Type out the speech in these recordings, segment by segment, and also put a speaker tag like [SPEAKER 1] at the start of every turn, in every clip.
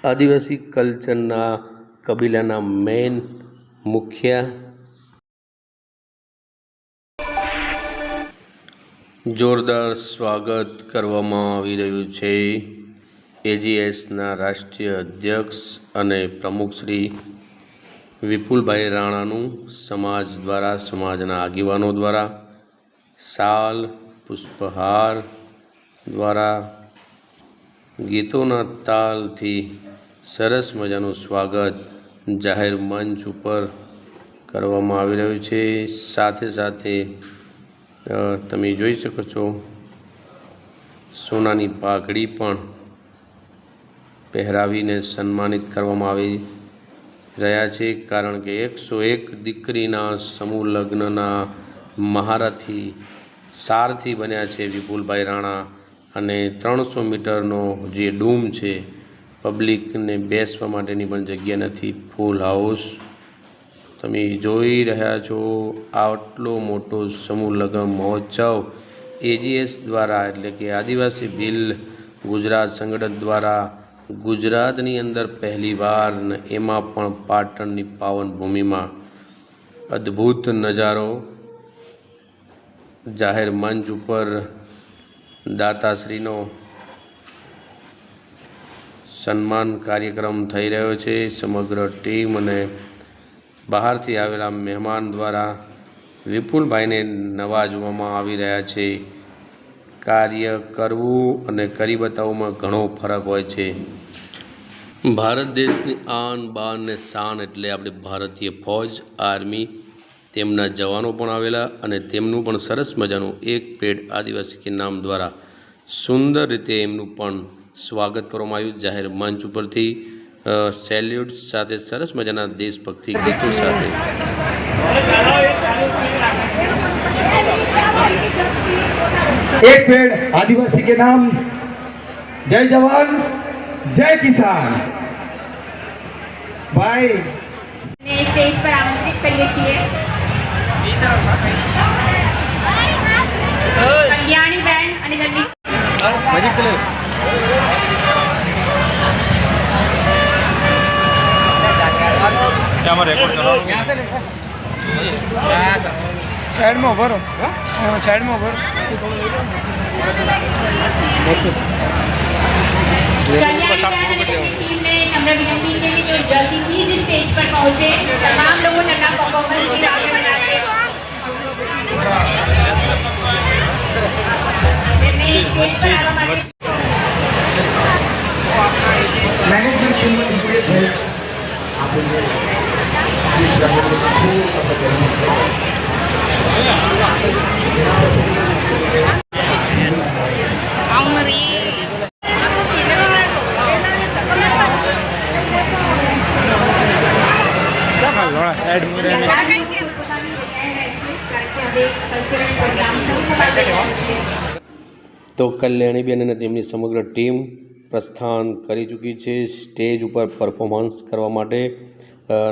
[SPEAKER 1] આદિવાસી કલ્ચરના કબીલાના main મુખ્ય જોરદાર સ્વાગત કરવામાં આવી રહ્યું છે એજીએસના રાષ્ટ્રીય અધ્યક્ષ અને પ્રમુખ શ્રી વિપુલભાઈ રાણાનું સમાજ દ્વારા, સમાજના આગેવાનો દ્વારા શાલ, પુષ્પહાર દ્વારા, ગીતોના તાલથી સરસ મજાનું સ્વાગત જાહેર મંચ ઉપર કરવામાં આવી રહ્યું છે। સાથે સાથે તમે જોઈ શકો છો સોનાની પાઘડી પણ પહેરાવીને સન્માનિત કરવામાં આવી રહ્યા છે, કારણ કે 101 દીકરીના સમૂહ લગ્નના મહારથી સારથી બન્યા છે વિપુલભાઈ રાણા। અને 300 મીટરનો જે ડૂમ છે, પબ્લિકને બેસવા માટેની પણ જગ્યા નથી, ફૂલ હાઉસ તમે જોઈ રહ્યા છો। આટલો મોટો સમૂહ લગ્ન મહોત્સવ એજીએસ દ્વારા એટલે કે આદિવાસી ભીલ ગુજરાત સંગઠન દ્વારા ગુજરાતની અંદર પહેલીવાર, ને એમાં પણ પાટણની પાવન ભૂમિમાં અદ્ભુત નજારો જાહેર મંચ ઉપર દાતાશ્રીનો સન્માન કાર્યક્રમ થઈ રહ્યો છે। સમગ્ર ટીમ અને બહારથી આવેલા મહેમાન દ્વારા વિપુલભાઈને નવાજવામાં આવી રહ્યા છે। કાર્ય કરવું અને કરી બતાવવામાં ઘણો ફરક હોય છે। ભારત દેશની આન બાન ને શાન એટલે આપણી ભારતીય ફૌજ, આર્મી, તેમના જવાનો પણ આવેલા અને તેમનું પણ સરસ મજાનું એક પેડ આદિવાસી કે નામ દ્વારા સુંદર રીતે એમનું પણ સ્વાગત કરવામાં આવ્યું જાહેર મંચ ઉપરથી સેલ્યુટ સાથે, સરસ મજાના દેશભક્તિ ગીતો સાથે।
[SPEAKER 2] एक पेड़ आदिवासी के नाम, जय जवान जय किसान। भाई
[SPEAKER 3] स्टेज पर आमंत्रित करिए છીએ કલ્યાણી બેન અને ગલ્લી
[SPEAKER 4] मैजिक चले क्या हमारा रिकॉर्ड कर रहा हूं
[SPEAKER 5] साइड में उभा रहो, साइड में उभा
[SPEAKER 3] टीम ने नम्र विनती है कि जो जल्दी ही स्टेज पर पहुंचे। तमाम लोगों ने अपना परफॉर्मेंस की आगे बढ़ाते
[SPEAKER 2] मैनेजमेंट टीम में इंक्लूडेड है। आप
[SPEAKER 5] साइड में
[SPEAKER 1] તો કલ્યાણીબેન અને તેમની સમગ્ર ટીમ પ્રસ્થાન કરી ચૂકી છે સ્ટેજ ઉપર પરફોર્મન્સ કરવા માટે।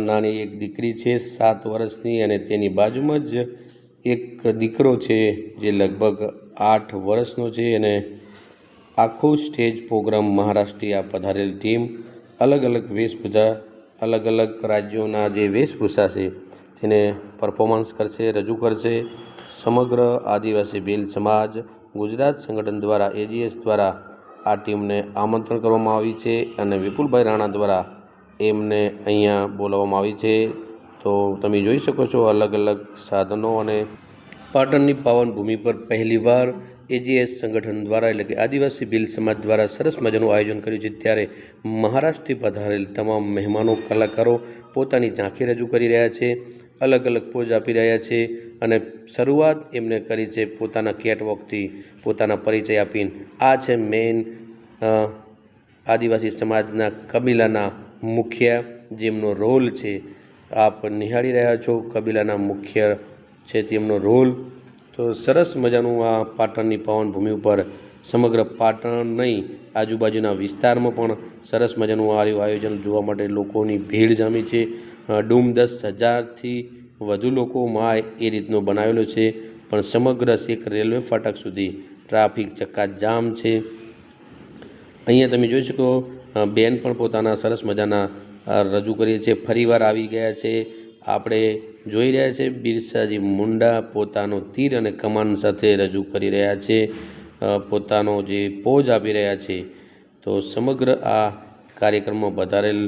[SPEAKER 1] નાની એક દીકરી છે 7 વર્ષની અને તેની બાજુમાં જ એક દીકરો છે જે લગભગ 8 વર્ષનો છે। અને આખો સ્ટેજ પ્રોગ્રામ મહારાષ્ટ્રીય આ પધારેલ ટીમ અલગ અલગ વેશભૂષા, અલગ અલગ રાજ્યોના જે વેશભૂષા છે તેને પરફોર્મન્સ કરશે, રજૂ કરશે। સમગ્ર આદિવાસી ભીલ સમાજ ગુજરાત સંગઠન દ્વારા, એજીએસ દ્વારા આ ટીમને આમંત્રણ કરવામાં આવી છે અને વિપુલભાઈ રાણા દ્વારા એમને અહીંયા બોલાવવામાં આવી છે। તો તમે જોઈ શકો છો અલગ અલગ સાધનો અને પાટણની પાવન ભૂમિ પર પહેલીવાર એજીએસ સંગઠન દ્વારા એટલે કે આદિવાસી ભીલ સમાજ દ્વારા સરસ મજાનું આયોજન કર્યું છે। ત્યારે મહારાષ્ટ્રથી પધારેલ તમામ મહેમાનો, કલાકારો પોતાની ઝાંખી રજૂ કરી રહ્યા છે, અલગ અલગ પોઝ આપી રહ્યા છે અને શરૂઆત એમને કરી છે પોતાના કેટવોકથી, પોતાના પરિચય આપીને। આ છે મેઇન આદિવાસી સમાજના કબીલાના મુખ્ય, જેમનો રોલ છે આપ નિહાળી રહ્યા છો, કબીલાના મુખ્ય છે તેમનો રોલ। તો સરસ મજાનું આ પાટણની પાવન ભૂમિ ઉપર સમગ્ર પાટણ નહીં, આજુબાજુના વિસ્તારમાં પણ સરસ મજાનું આયોજન જોવા માટે લોકોની ભીડ જામી છે। ડૂમ 10,000થી વધુ લોકોમાં એ રીતનો બનાવેલો છે, પણ સમગ્ર શેખ રેલવે ફાટક સુધી ટ્રાફિક ચક્કાજામ છે। અહીંયા તમે જોઈ શકો બેન પણ પોતાના સરસ મજાના રજૂ કરીએ છીએ. ફરીવાર આવી ગયા છે. આપણે જોઈ રહ્યા છે બિરસાજી મુંડા પોતાનો તીર અને કમાન સાથે રજૂ કરી રહ્યા છે, પોતાનો જે પોઝ આપી રહ્યા છે. તો સમગ્ર આ કાર્યક્રમમાં પધારેલ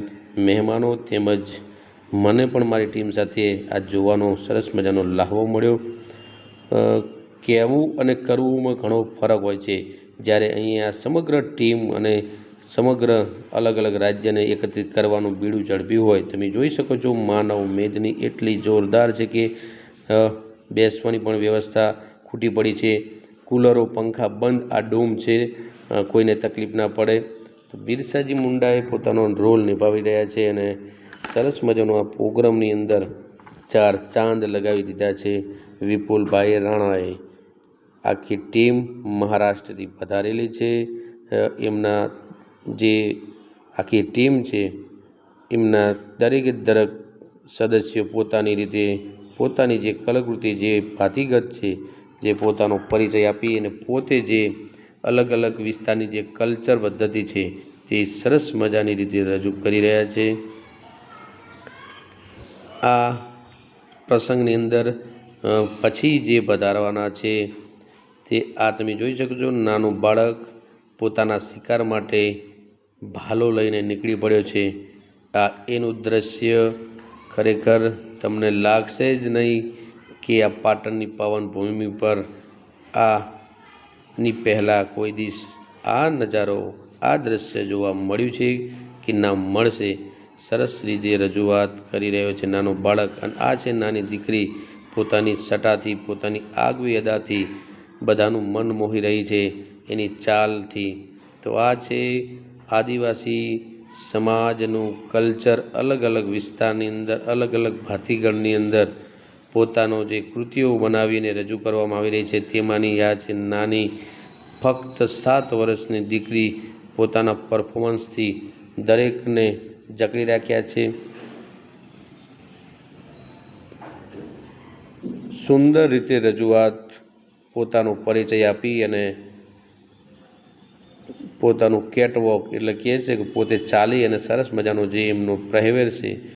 [SPEAKER 1] મહેમાનો તેમજ મને પણ મારી ટીમ સાથે આ જોવાનો સરસ મજાનો લાહવો મળ્યો. કહેવું અને કરવુંમાં ઘણો ફરક હોય છે. જ્યારે અહીંયા સમગ્ર ટીમ અને સમગ્ર અલગ અલગ રાજ્યને એકત્રિત કરવાનું બીડું ઝડપ્યું હોય, તમે જોઈ શકો છો માનવ મેદની એટલી જોરદાર છે કે બેસવાની પણ વ્યવસ્થા ખૂટી પડી છે. કૂલરો પંખા બંધ, આ ડોમ છે, કોઈને તકલીફ ના પડે. તો બિરસાજી મુંડાએ પોતાનો રોલ નિભાવી રહ્યા છે અને સરસ મજાનો આ પ્રોગ્રામની અંદર 4 ચાંદ લગાવી દીધા છે. વિપુલભાઈ રાણાએ આખી ટીમ મહારાષ્ટ્રથી પધારેલી છે. એમના જે આખી ટીમ છે એમના દરેકે દરેક સદસ્યો પોતાની રીતે પોતાની જે કલાકૃતિ જે ભાતીગત છે, જે પોતાનો પરિચય આપી અને પોતે જે અલગ અલગ વિસ્તારની જે કલ્ચર પદ્ધતિ છે તે સરસ મજાની રીતે રજૂ કરી રહ્યા છે. આ પ્રસંગની અંદર પછી જે પધારવાના છે તે આ તમે જોઈ શકો છો. નાનું બાળક પોતાના શિકાર માટે ભાલો લઈને નીકળી પડ્યો છે. આ એનું દ્રશ્ય ખરેખર તમને લાગશે જ નહીં કે આ પાટણની પાવન ભૂમિ પર આની પહેલાં કોઈ દિવસ આ નજારો, આ દ્રશ્ય જોવા મળ્યું છે કે ના મળશે. સરસ રીતે રજૂઆત કરી રહ્યો છે નાનો બાળક. અને આ છે નાની દીકરી, પોતાની સટાથી, પોતાની આગવી અદાથી બધાનું મન મોહી રહી છે એની ચાલથી. તો આ છે આદિવાસી સમાજનું કલ્ચર. અલગ અલગ વિસ્તારની અંદર, અલગ અલગ ભાતીગળની અંદર પોતાનો જે કૃતિઓ બનાવીને રજૂ કરવામાં આવી રહી છે. તેમાંની આ છે નાની ફક્ત 7 વર્ષની દીકરી પોતાના પરફોર્મન્સથી દરેકને જકડી રાખ્યા છે. સુંદર રીતે રજૂઆત, પોતાનો પરિચય આપી અને પોતાનું કેટવોક એટલે કહે છે કે પોતે ચાલી અને સરસ મજાનો જે એમનો પહેરવેશ છે